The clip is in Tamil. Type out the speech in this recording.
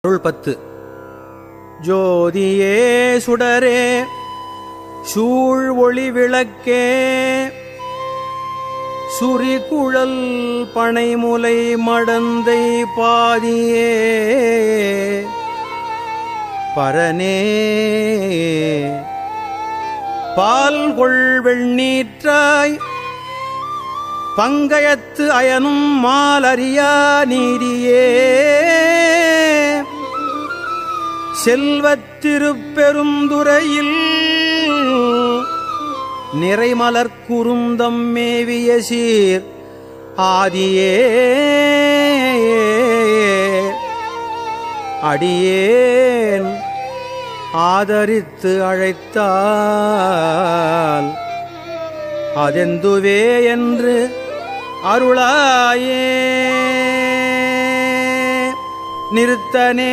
அருள் 10. ஜோதியே சுடரே சூழ் ஒளி விளக்கே சுரிகுழல் பனைமுலை மடந்தை பாதியே பரனே பால்கொள் வெண்ணீற்றாய் பங்கயத்து அயனும் மாலறியா நீரியே செல்வத்திருப்பெருந்துறையில் நிறைமலர் குருந்தம் மேவிய சீர் ஆதியே அடியேன் ஆதரித்து அழைத்தால் அதெந்துவே என்று அருளாயே நிறுத்தனே.